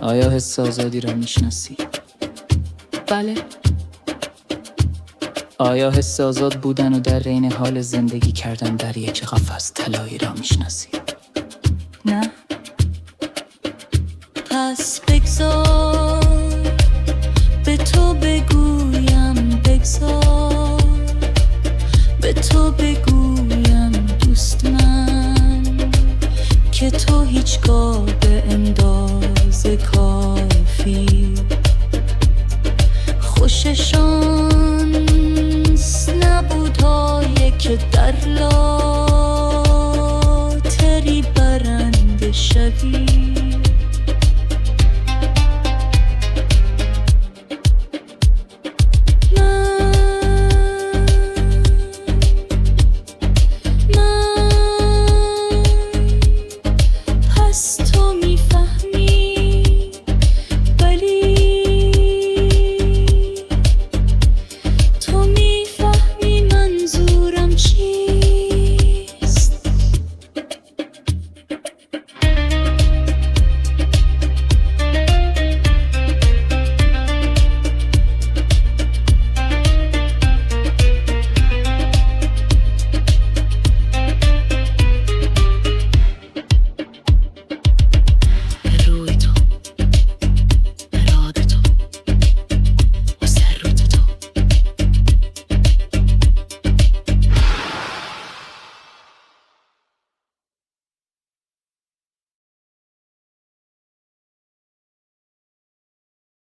آیا حس آزادی را میشناسی؟ بله. آیا حس آزاد بودن و در عین حال زندگی کردن در یک قفس طلایی را میشناسی؟ نه. پس بگذار به تو بگویم، بگذار به تو بگویم دوست من، که تو هیچگاه به اندازه کافی خوششانس نبودایی که در لاتری برنده شوی.